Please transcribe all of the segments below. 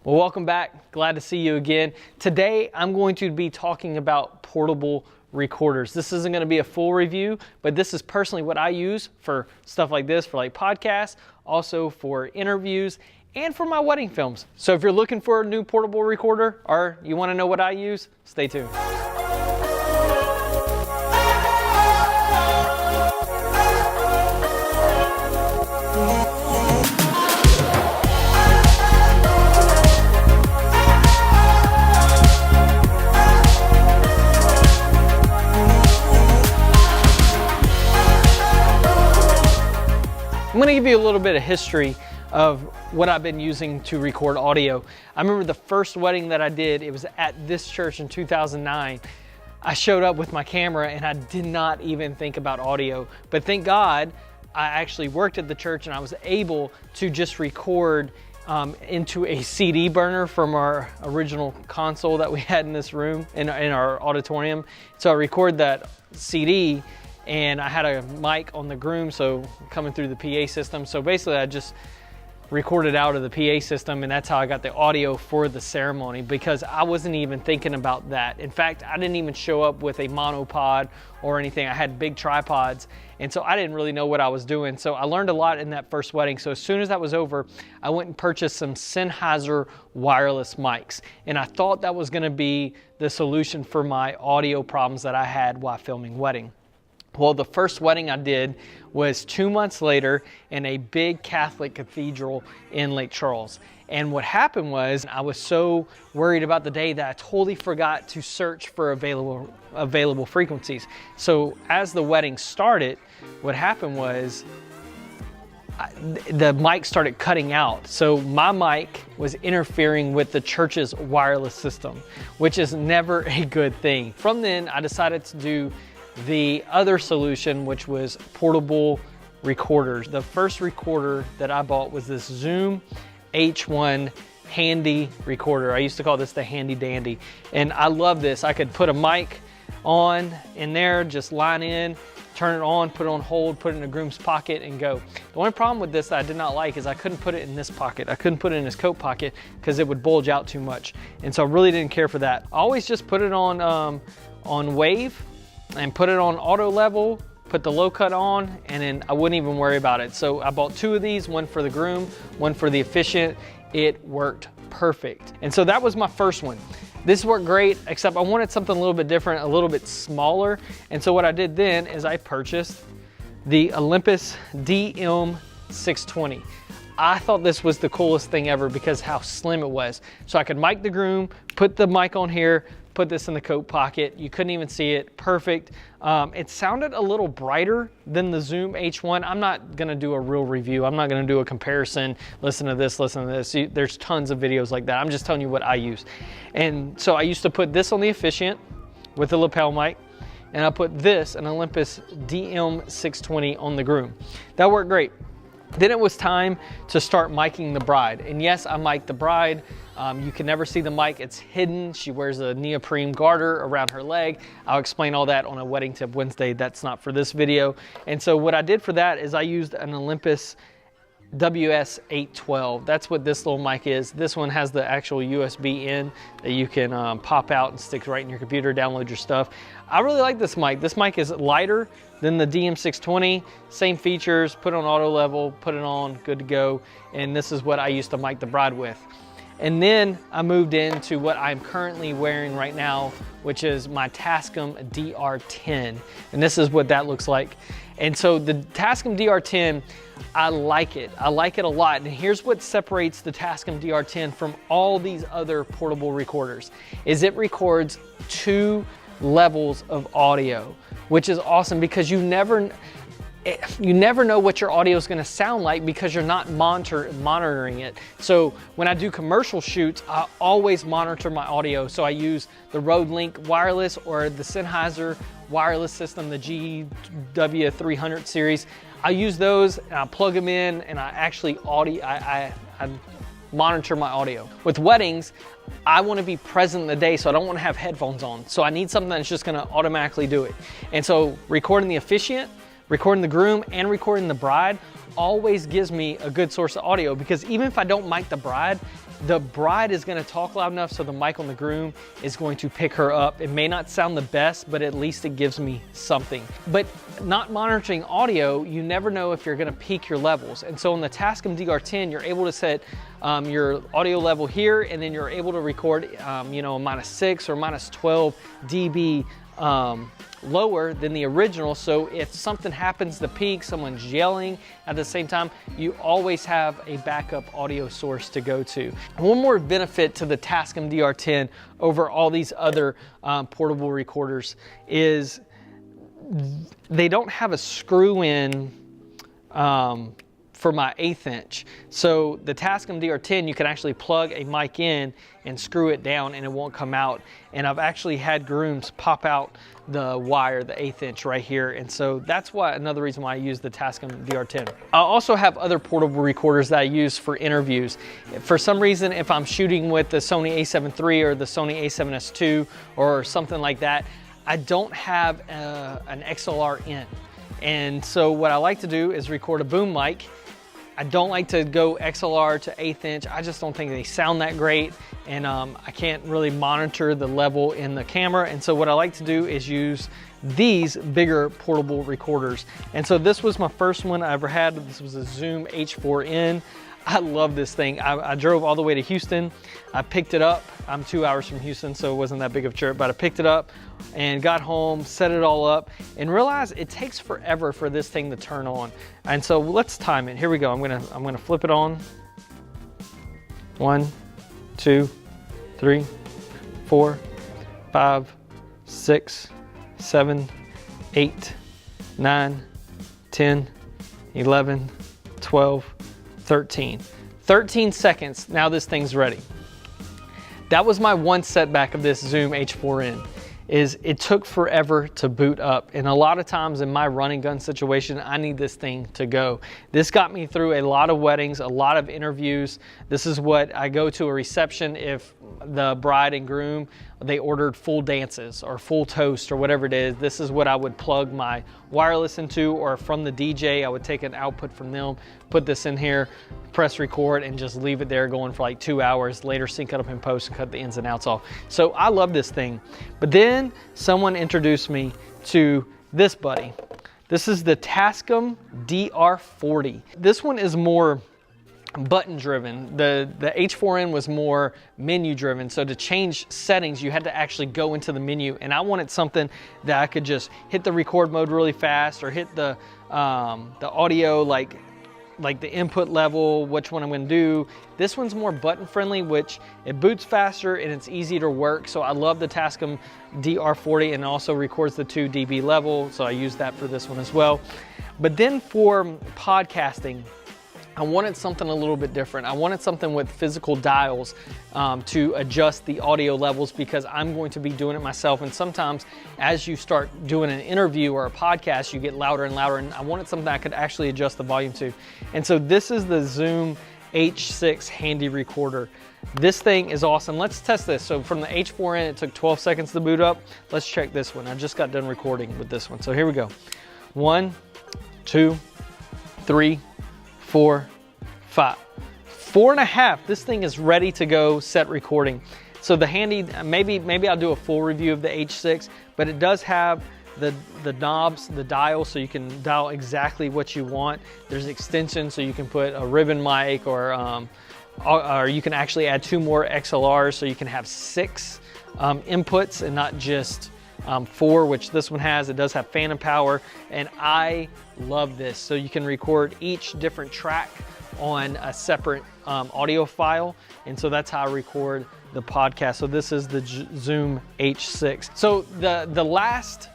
Well, welcome back. Glad to see you again. Today, I'm going to be talking about portable recorders. This isn't going to be a full review, but this is personally what I use for stuff like this, for like podcasts, also for interviews, and for my wedding films. So if you're looking for a new portable recorder or you want to know what I use, stay tuned. I'm going to give you a little bit of history of what I've been using to record audio. I remember the first wedding that I did, it was at this church in 2009. I showed up with my camera and I did not even think about audio. But thank God, I actually worked at the church and I was able to just record into a CD burner from our original console that we had in this room, in our auditorium. So I recorded that CD and I had a mic on the groom, so coming through the PA system. So basically I just recorded out of the PA system, and that's how I got the audio for the ceremony, because I wasn't even thinking about that. In fact, I didn't even show up with a monopod or anything. I had big tripods, and so I didn't really know what I was doing. So I learned a lot in that first wedding. So as soon as that was over, I went and purchased some Sennheiser wireless mics, and I thought that was gonna be the solution for my audio problems that I had while filming wedding. Well, the first wedding I did was 2 months later in a big Catholic cathedral in Lake Charles. And what happened was I was so worried about the day that I totally forgot to search for available frequencies. So as the wedding started, what happened was the mic started cutting out. So my mic was interfering with the church's wireless system, which is never a good thing. From then, I decided to do the other solution, which was portable recorders. The first recorder that I bought was this Zoom H1 handy recorder. I used to call this the handy dandy. And I love this. I could put a mic on in there, just line in, turn it on, put it on hold, put it in a groom's pocket and go. The only problem with this that I did not like is I couldn't put it in this pocket. I couldn't put it in his coat pocket because it would bulge out too much. And so I really didn't care for that. I always just put it on wave and put it on auto level, put the low cut on, and then I wouldn't even worry about it. So I bought 2 of these, one for the groom, one for the officiant. It worked perfect. And so that was my first one. This worked great, except I wanted something a little bit different, a little bit smaller. And so what I did then is I purchased the Olympus DM620. I thought this was the coolest thing ever because how slim it was. So I could mic the groom, put the mic on here, put this in the coat pocket. You couldn't even see it. Perfect. It sounded a little brighter than the Zoom H1. I'm not gonna do a real review. I'm not gonna do a comparison. Listen to this, listen to this. There's tons of videos like that. I'm just telling you what I use. And so I used to put this on the officiant with the lapel mic, and I put this, an Olympus DM620 on the groom. That worked great. Then it was time to start miking the bride. And yes, I mic'd the bride. You can never see the mic, it's hidden. She wears a neoprene garter around her leg. I'll explain all that on a Wedding Tip Wednesday. That's not for this video. And so what I did for that is I used an Olympus WS812. That's what this little mic is. This one has the actual USB in that you can pop out and stick right in your computer, download your stuff. I really like this mic. This mic is lighter than the DM620, same features, put it on auto level, put it on, good to go. And this is what I used to mic the bride with. And then I moved into what I'm currently wearing right now, which is my Tascam DR10. And this is what that looks like. And so the Tascam DR10, I like it. I like it a lot. And here's what separates the Tascam DR10 from all these other portable recorders, is it records 2 levels of audio, which is awesome because you never know what your audio is going to sound like because you're not monitoring it. So when I do commercial shoots, I always monitor my audio. So I use the Rode Link wireless or the Sennheiser wireless system, the GW300 series. I use those and I plug them in and I actually I monitor my audio. With weddings, I want to be present in the day, so I don't want to have headphones on. So I need something that's just going to automatically do it. And so recording the officiant, recording the groom, and recording the bride always gives me a good source of audio, because even if I don't mic the bride, the bride is going to talk loud enough so the mic on the groom is going to pick her up. It may not sound the best, but at least it gives me something. But not monitoring audio, you never know if you're going to peak your levels. And so on the Tascam DR10, you're able to set your audio level here, and then you're able to record, you know, -6 or -12 dB lower than the original. So if something happens to peak, someone's yelling at the same time, you always have a backup audio source to go to. One more benefit to the Tascam DR10 over all these other portable recorders is they don't have a screw in for my 1/8 inch. So the Tascam DR10, you can actually plug a mic in and screw it down and it won't come out. And I've actually had grooms pop out the wire, the 1/8 inch right here. And so that's why, another reason why I use the Tascam DR10. I also have other portable recorders that I use for interviews. For some reason, if I'm shooting with the Sony a7 III or the Sony a7S II or something like that, I don't have an XLR in. And so what I like to do is record a boom mic. I don't like to go XLR to 1/8 inch. I just don't think they sound that great, and I can't really monitor the level in the camera. And so what I like to do is use these bigger portable recorders. And so this was my first one I ever had. This was a Zoom H4n. I love this thing. I drove all the way to Houston. I picked it up. I'm 2 hours from Houston, so it wasn't that big of a trip, but I picked it up and got home, set it all up, and realized it takes forever for this thing to turn on. And so let's time it. Here we go. I'm gonna flip it on. 1, 2, 3, 4, 5, 6, 7, 8, 9, 10, 11, 12, 13. 13 seconds, now this thing's ready. That was my one setback of this Zoom H4n, is it took forever to boot up. And a lot of times in my run and gun situation, I need this thing to go. This got me through a lot of weddings, a lot of interviews. This is what I go to a reception if the bride and groom, they ordered full dances or full toast or whatever it is. This is what I would plug my wireless into, or from the DJ, I would take an output from them, put this in here, press record, and just leave it there going for like 2 hours, later sync it up in post and cut the ins and outs off. So I love this thing. But then someone introduced me to this buddy. This is the Tascam DR40. This one is more button driven. The H4n was more menu driven. So to change settings, you had to actually go into the menu, and I wanted something that I could just hit the record mode really fast, or hit the audio, like the input level, which one I'm gonna do. This one's more button friendly, which it boots faster and it's easy to work. So I love the Tascam DR40, and it also records the 2 dB level. So I use that for this one as well. But then for podcasting, I wanted something a little bit different. I wanted something with physical dials to adjust the audio levels, because I'm going to be doing it myself. And sometimes as you start doing an interview or a podcast, you get louder and louder, and I wanted something I could actually adjust the volume to. And so this is the Zoom H6 handy recorder. This thing is awesome. Let's test this. So from the H4n, it took 12 seconds to boot up. Let's check this one. I just got done recording with this one. So here we go. 1, 2, 3, 4, 5. 4.5. This thing is ready to go, set recording. So the handy, maybe I'll do a full review of the H6, but it does have the knobs, the dial, so you can dial exactly what you want. There's extensions, so you can put a ribbon mic, or you can actually add 2 more XLRs, so you can have 6 inputs and not just 4, which this one has. It does have phantom power, and I love this. So you can record each different track on a separate audio file, and so that's how I record the podcast. So this is the Zoom H6. So the last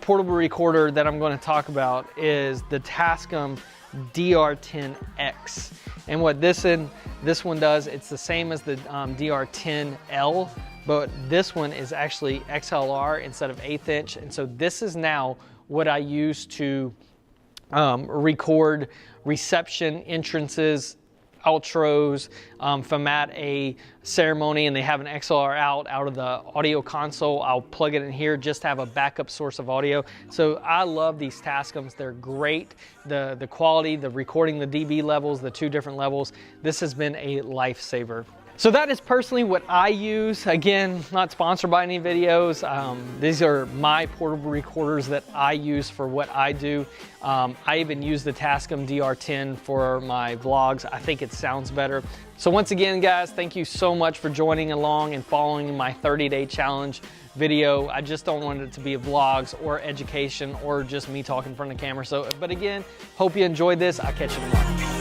portable recorder that I'm going to talk about is the Tascam DR10X. And what this one does, it's the same as the DR10L, but this one is actually XLR instead of 1/8 inch. And so this is now what I use to record reception entrances, outros. If I'm at a ceremony and they have an XLR out of the audio console, I'll plug it in here just to have a backup source of audio. So I love these Tascams. They're great. The quality, the recording, the dB levels, the 2 different levels. This has been a lifesaver. So that is personally what I use. Again, not sponsored by any videos. These are my portable recorders that I use for what I do. I even use the Tascam DR10 for my vlogs. I think it sounds better. So once again, guys, thank you so much for joining along and following my 30-day challenge video. I just don't want it to be vlogs or education or just me talking in front of the camera. But again, hope you enjoyed this. I'll catch you tomorrow.